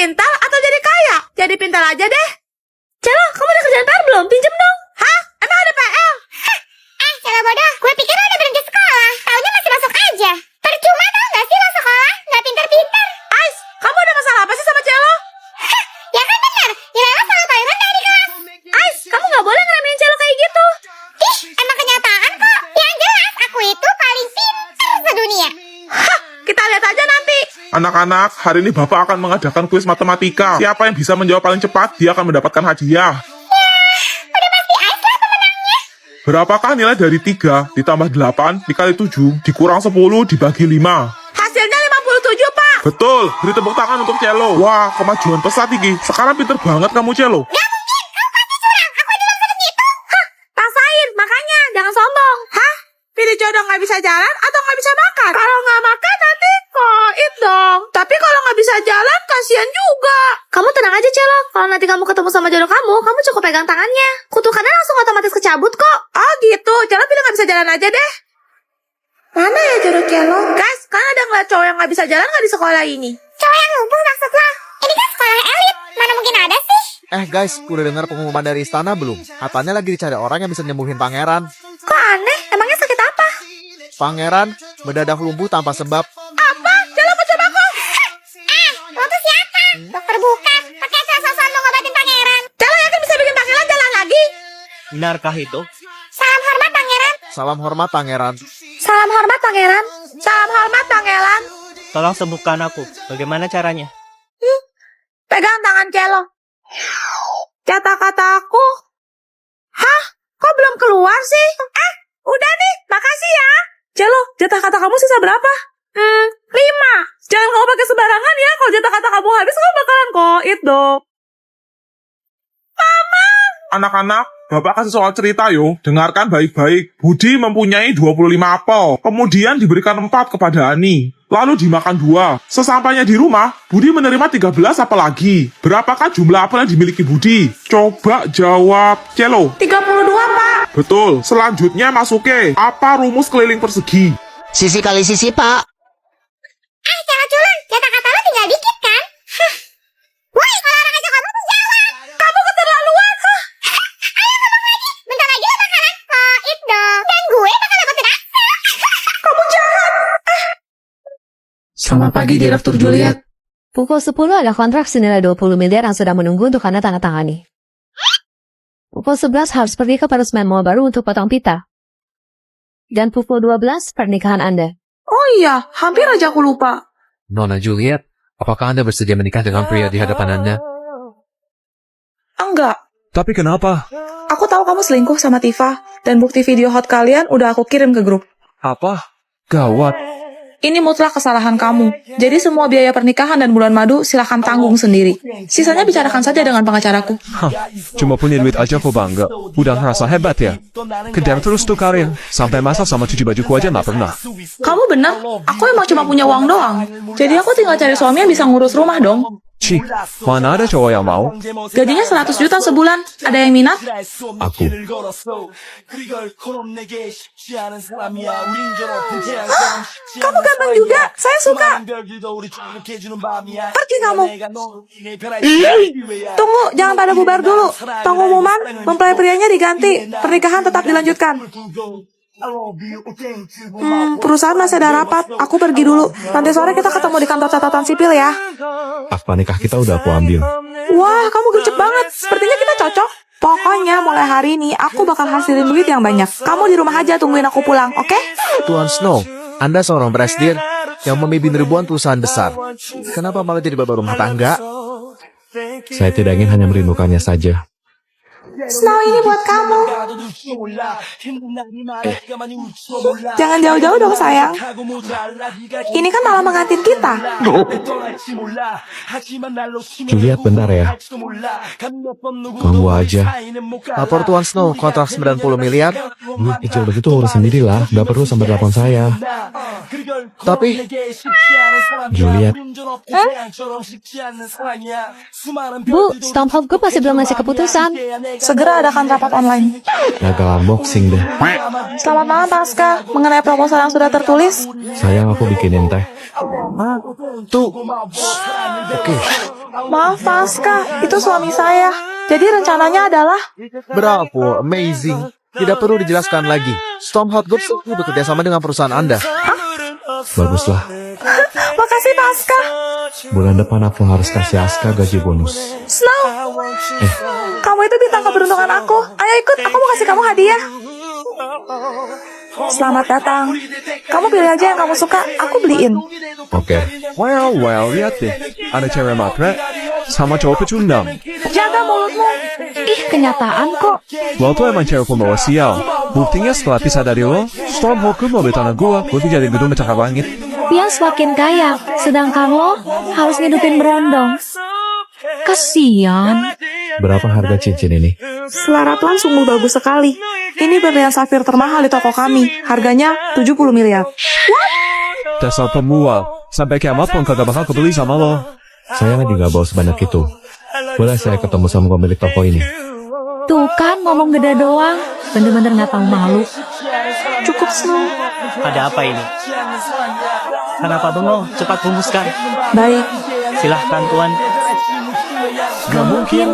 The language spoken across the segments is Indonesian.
pintar atau jadi kaya? Jadi pintar aja deh. Celo, kamu udah kerjaan PR belum? Pinjem dong. Hah? Emang ada PR? Celo bodoh, gue pikir lo udah berhenti sekolah. Taunya masih masuk aja. Percuma tau gak sih lo sekolah? Gak pinter-pinter. Ais, kamu ada masalah apa sih sama Celo? Ya kan bener, Nilai lo selalu paling rendah di kelas. Ais, kamu gak boleh ngeremehin Celo kayak gitu. Ih, emang kenyataan kok. Yang jelas aku itu paling pintar sedunia. Hah, kita lihat aja nanti. Anak-anak, hari ini Bapak akan mengadakan kuis matematika. Siapa yang bisa menjawab paling cepat, dia akan mendapatkan hadiah. Udah pasti Ais lah pemenangnya. Berapakah nilai dari 3 ditambah 8 dikali 7 dikurang 10 dibagi 5? Hasilnya 57, Pak. Betul, beri tepuk tangan untuk Celo. Wah, kemajuan pesat ini. Sekarang pinter banget kamu, Celo. Gak mungkin, kamu pasti curang. Aku aja belum segitu. Rasain, makanya jangan sombong. Hah? Pilih jodoh nggak bisa jalan atau nggak bisa makan? Kalau nggak makan nanti koit dong. Tapi kalau nggak bisa jalan, kasihan juga. Kamu tenang aja, Celo. Kalau nanti kamu ketemu sama jodoh kamu cukup pegang tangannya. Kutukannya langsung otomatis kecabut kok. Oh gitu, Celo pilih nggak bisa jalan aja deh. Mana ya jodoh Celo? Guys, kan ada ngeliat cowok yang nggak bisa jalan nggak di sekolah ini? Cowok yang lumpuh maksud lo? Ini kan sekolah elit. Mana mungkin ada sih? Guys, udah dengar pengumuman dari istana belum? Katanya lagi dicari orang yang bisa nyembuhin pangeran. Kok aneh? Emangnya sakit apa? Pangeran mendadak lumpuh tanpa sebab. Apa? Celo mau coba kok. Lo tuh siapa? Dokter bukan. Pakai asal-asalan mau ngobatin pangeran. Celo yakin bisa bikin pangeran jalan lagi? Benarkah itu? Salam hormat pangeran. Salam hormat pangeran. Salam hormat pangeran. Salam hormat pangeran. Tolong sembuhkan aku. Bagaimana caranya? Pegang tangan Celo. Kata-kata aku. Hah? Kok belum keluar sih? Udah nih. Makasih ya. Celo, jatah kata kamu sisa berapa? 5. Jangan kamu pakai sembarangan ya. Kalau jatah kata kamu habis, kamu bakalan koit dong. Anak-anak, Bapak kasih soal cerita yo. Dengarkan baik-baik. Budi mempunyai 25 apel. Kemudian diberikan 4 kepada Ani. Lalu dimakan 2. Sesampainya di rumah, Budi menerima 13 apel lagi. Berapakah jumlah apel yang dimiliki Budi? Coba jawab, Celo. 32, Pak. Betul. Selanjutnya masuke. Apa rumus keliling persegi? Sisi kali sisi, Pak. Celo culun. Kata-kata lo tinggal dikit kan? Woi, kalau orang aja kamu tuh jawab. Kamu keterlaluan. Ayo ngomong lagi. Bentar lagi lo bakalan koit dong. Dan gue bakal dapetin akses. Kamu jahat. Selamat pagi, Direktur Juliet. Pukul 10 ada kontrak senilai 20 miliar yang sudah menunggu untuk Anda tanda tangani. Pukul 11 harus pergi ke peresmian mall baru untuk potong pita. Dan pukul 12 pernikahan Anda. Oh iya, hampir aja aku lupa. Nona Juliet, apakah Anda bersedia menikah dengan pria di hadapan Anda? Enggak. Tapi kenapa? Aku tahu kamu selingkuh sama Tifa. Dan bukti video hot kalian udah aku kirim ke grup. Apa? Gawat. Ini mutlak kesalahan kamu. Jadi semua biaya pernikahan dan bulan madu silahkan tanggung sendiri. Sisanya bicarakan saja dengan pengacaraku. Cuma punya duit aja kok bangga. Udah ngerasa hebat ya? Kejar terus tuh karir. Sampai masak sama cuci bajuku aja nggak pernah. Kamu benar, aku emang cuma punya uang doang. Jadi aku tinggal cari suami yang bisa ngurus rumah dong. Cih, mana ada cowok yang mau? Gajinya 100 juta sebulan. Ada yang minat? Aku. Kamu ganteng juga. Saya suka. Pergi kamu. Tunggu, jangan pada bubar dulu. Pengumuman, mempelai prianya diganti. Pernikahan tetap dilanjutkan. Perusahaan masih ada rapat. Aku pergi dulu. Nanti sore kita ketemu di kantor catatan sipil ya. Akta nikah kita udah aku ambil. Wah, kamu gercep banget. Sepertinya kita cocok. Pokoknya mulai hari ini aku bakal hasilin duit yang banyak. Kamu di rumah aja tungguin aku pulang, oke? Tuan Snow, Anda seorang presidir yang memimpin ribuan perusahaan besar. Kenapa malah jadi bapak rumah tangga? Saya tidak ingin hanya merindukannya saja. Snow ini buat kamu. Jangan jauh-jauh dong sayang. Ini kan malam pengantin kita. Juliet, bentar ya. Ganggu aja. Lapor Tuan Snow, kontrak 90 miliar. Ijol begitu urus sendirilah. Gak perlu sampai telepon saya. Tapi, Juliet, Bu, Stormhawk Group masih belum ngasih keputusan. Segera adakan rapat online. gagal unboxing deh. Selamat malam Pasca. Mengenai proposal yang sudah tertulis. Sayang, aku bikinin teh. tuh. Oke. Maaf, Pasca. Itu suami saya. Jadi rencananya adalah... Bravo, amazing. Tidak perlu dijelaskan lagi. Storm Hot Group bekerja sama dengan perusahaan Anda. Baguslah. Makasih, Pasca. Bulan depan aku harus kasih Aska gaji bonus. Snow, kamu itu bintang keberuntungan aku. Ayo ikut, aku mau kasih kamu hadiah. Selamat datang. Kamu pilih aja yang kamu suka, aku beliin. Oke. Well, lihat deh. Ada cewek matre sama cowok pecundang. Jaga mulutmu. Ih, kenyataan kok. Lo tuh emang cewek pembawa sial. Buktinya setelah pisah dari lo, Storm Hot Group mobil tanah gua jadi gedung pencakar langit. Pian semakin kaya, sedangkan lo harus ngidupin berondong. Kasian. Berapa harga cincin ini? Selera Tuan sungguh bagus sekali. Ini berlian safir termahal di toko kami. Harganya 70 miliar. Dasar pembual. Sampai kiamat pun kagak bakal kebeli sama lo. Saya lagi gak bawa sebanyak itu. Boleh saya ketemu sama pemilik toko ini? Tuh kan ngomong gede doang. Bener-bener gak tahu malu. Cukup, Snow. Ada apa ini? Kenapa bengong? Cepat rumuskan. Baik. Silahkan Tuan. Gak mungkin.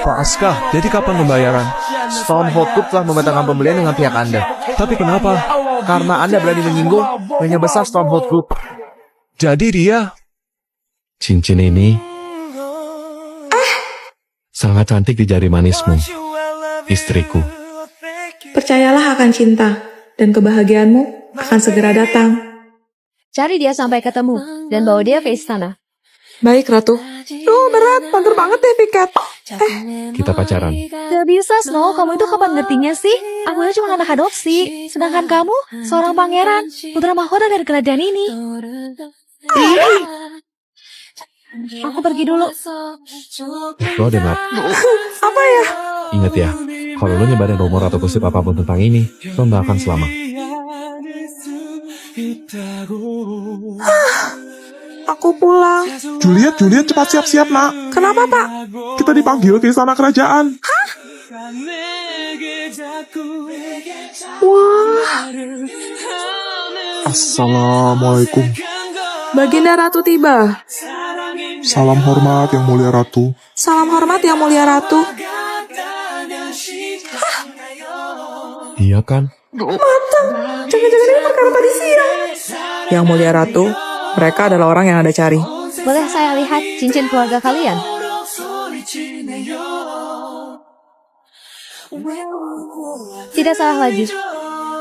Pak Aska, jadi kapan pembayaran? Storm Hot Group telah membatalkan pembelian dengan pihak Anda. Tapi kenapa? Karena Anda berani menyinggung brandnya besar Storm Hot Group. Jadi dia... Cincin ini sangat cantik di jari manismu, istriku. Percayalah akan cinta, dan kebahagiaanmu akan segera datang. Cari dia sampai ketemu, dan bawa dia ke istana. Baik, Ratu. Duh, berat. Pantur banget deh, Piket. Kita pacaran. Gak bisa, Snow. Kamu itu kapan ngertinya sih? Aku itu cuma anak adopsi. Sedangkan kamu, seorang pangeran. Putra mahkota dari kerajaan ini. Aku pergi dulu. Lo dengar? Apa ya? Ingat ya, kalau lo nyebarin rumor atau gosip apapun tentang ini, lo gak akan selamat. Aku pulang. Juliet, cepat siap-siap, nak. Kenapa, Pak? Kita dipanggil ke istana kerajaan. Wah, Assalamualaikum. Baginda Ratu tiba. Salam hormat, Yang Mulia Ratu. Salam hormat, Yang Mulia Ratu. Iya kan? Jangan-jangan ini perkara tadi siang. Yang Mulia Ratu, mereka adalah orang yang Anda cari. Boleh saya lihat cincin keluarga kalian? Tidak salah lagi.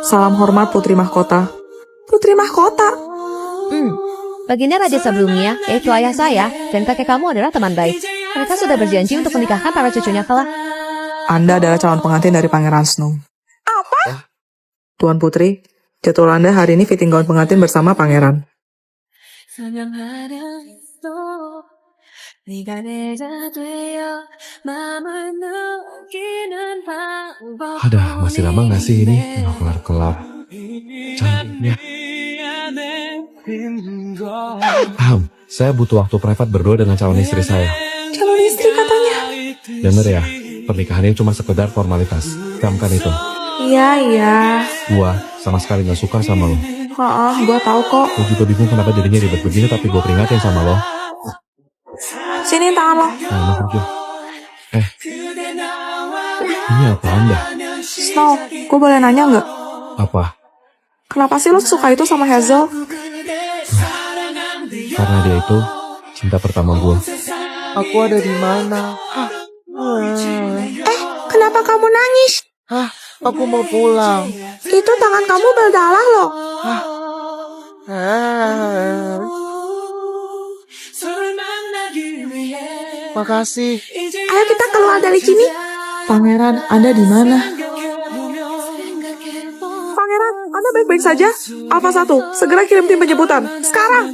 Salam hormat Putri Mahkota. Putri Mahkota? Baginda raja sebelumnya, yaitu ayah saya, dan kakek kamu adalah teman baik. Mereka sudah berjanji untuk menikahkan para cucunya kelak. Anda adalah calon pengantin dari Pangeran Snow. Apa? Tuan Putri, jadwal Anda hari ini fitting gaun pengantin bersama Pangeran. Ada, masih lama gak sih ini? Nggak kelar-kelar. Cantiknya. Saya butuh waktu privat berdua dengan calon istri saya. Calon istri katanya. Dengar ya, pernikahan ini cuma sekedar formalitas. Camkan itu. Iya. Gua sama sekali gak suka sama lo. Gua tahu kok. Gue juga bingung kenapa jadinya ribet begini, tapi gue peringatin sama lo. Sini tangan lo. Nah, kerja. Ini apa Anda? Snow, gue boleh nanya nggak? Apa? Kenapa sih lo suka itu sama Hazel? Karena dia itu cinta pertama gue. Aku ada di mana? Kenapa kamu nangis? Aku mau pulang. Itu tangan kamu berdarah loh. Makasih. Ayo kita keluar dari sini. Pangeran, Anda di mana? Pangeran, Anda baik-baik saja? Alpha 1, segera kirim tim penjemputan. Sekarang.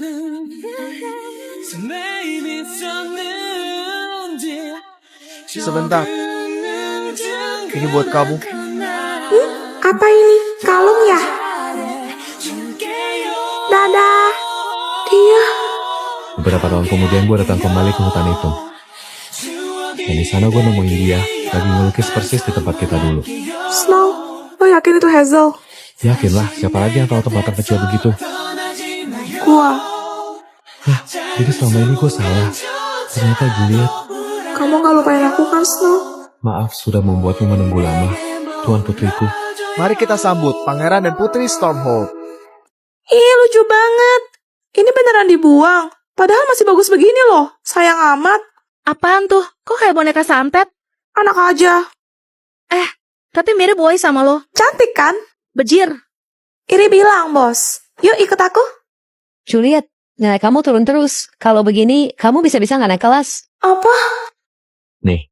Sebentar. Ini buat kamu. Apa ini? Kalung ya? Dadah. Dia. Beberapa tahun kemudian gue datang kembali ke hutan itu. Dan di sana gue nemuin dia lagi ngelukis persis di tempat kita dulu. Snow, lo yakin itu Hazel? Yakinlah, siapa lagi yang tahu tempat kecil begitu? Gua. Jadi selama ini gue salah. Ternyata Juliet, Kamu gak lupain aku kan, Snow? maaf sudah membuatmu menunggu lama. Tuan putriku, Mari kita sambut Pangeran dan Putri Stormhold. Ih, lucu banget. Ini beneran dibuang. Padahal masih bagus begini loh. Sayang amat. Apaan tuh? Kok kayak boneka santet? Anak aja. Tapi mirip Boy sama lo. Cantik kan? Bejir. Iri bilang, bos. Yuk ikut aku. Juliet, nilai kamu turun terus. Kalau begini, kamu bisa-bisa nggak naik kelas. Apa? nih,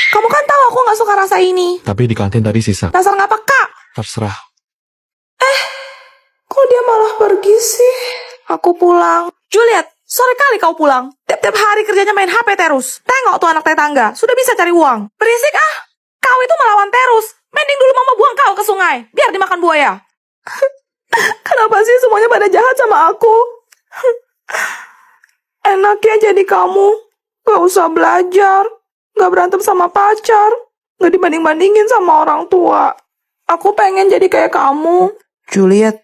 Kamu kan tahu aku gak suka rasa ini. tapi di kantin tadi sisa. Dasar gak peka. Terserah. Kok dia malah pergi sih? Aku pulang. Juliet, sore kali kau pulang. Tiap-tiap hari kerjanya main HP terus. Tengok tuh anak tetangga, sudah bisa cari uang. Berisik ah. Kau itu melawan terus. Mending dulu mama buang kau ke sungai, biar dimakan buaya. Kenapa sih semuanya pada jahat sama aku? Enaknya jadi kamu. Gak usah belajar. Gak berantem sama pacar. Gak dibanding-bandingin sama orang tua. Aku pengen jadi kayak kamu. Juliet.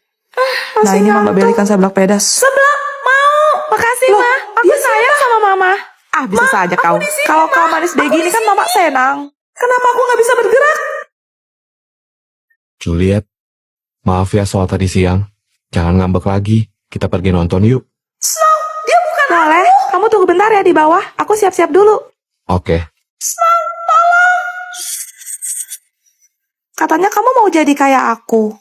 Nah ini Mama belikan seblak pedas. Seblak? Mau. Makasih, Ma. Aku sayang sama Mama. Ah, bisa saja kau. Kalau kau manis begini kan Mama senang. Kenapa aku gak bisa bergerak? Juliet, maaf ya soal tadi siang. Jangan ngambek lagi. Kita pergi nonton yuk. Snow, dia bukan boleh. Kamu tunggu bentar ya di bawah. Aku siap-siap dulu. Oke. Snow, tolong. Katanya kamu mau jadi kayak aku.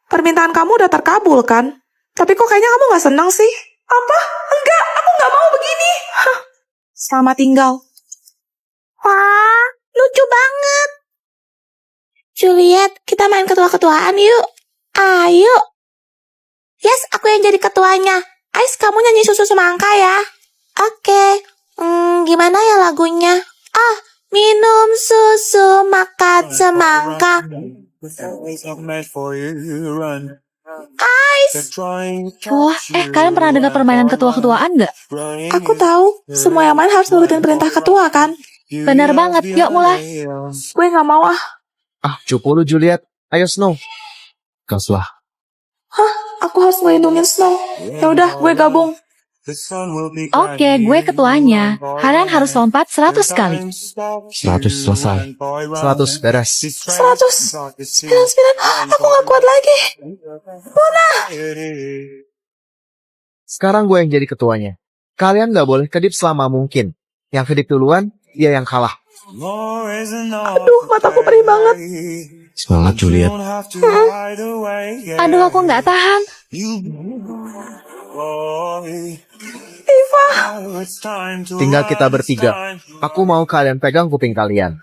Permintaan kamu udah terkabul kan? Tapi kok kayaknya kamu gak senang sih? Apa? Enggak, aku gak mau begini. Hah. Selamat tinggal. Wah, lucu banget. Juliet, kita main ketua-ketuaan yuk. Ayo. Yes, aku yang jadi ketuanya. Ais, kamu nyanyi susu semangka ya. Oke. Gimana ya lagunya? Ah, minum susu, makan semangka. Ais. Wah, kalian pernah dengar permainan ketua-ketuaan nggak? Aku tahu, semua yang main harus nurutin perintah ketua kan? Benar banget, yuk mulai. Gue gak mau ah. Ah, cupu lu Juliet. Ayo Snow. Gaslah. Aku harus ngelindungin Snow. Ya udah, gue gabung. Oke, gue ketuanya. Kalian harus lompat 100 kali. 100 selesai. 100 beres. 100. 99. Aku gak kuat lagi. Sekarang gue yang jadi ketuanya. Kalian gak boleh kedip selama mungkin. Yang kedip duluan, dia yang kalah. Aduh, mataku perih banget. Semangat Juliet. Aduh, aku nggak tahan. Iva. Tinggal kita bertiga. Aku mau kalian pegang kuping kalian.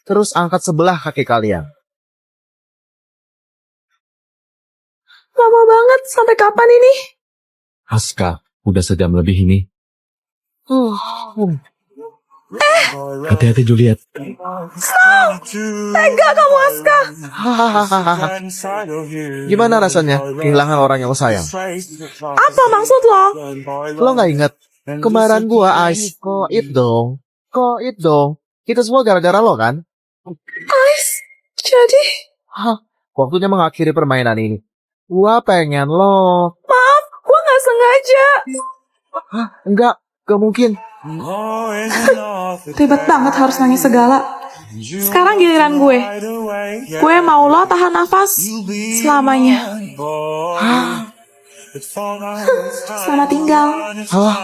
Terus angkat sebelah kaki kalian. Lama banget. Sampai kapan ini? Aska, udah sejam lebih ini. Hati-hati Juliet. Tega kamu, Aska. Hahaha. Gimana rasanya kehilangan orang yang lo sayang? Apa maksud lo? Lo gak inget? Kemarin gua Ice, koit dong. Koit dong. Itu semua gara-gara lo kan? Ice. Jadi? Hah, waktunya mengakhiri permainan ini. Gua pengen lo. Maaf, gue gak sengaja. Enggak mungkin. Ribet banget harus nangis segala. Sekarang giliran gue. Gue mau lo tahan nafas selamanya. Selamat tinggal. Hah?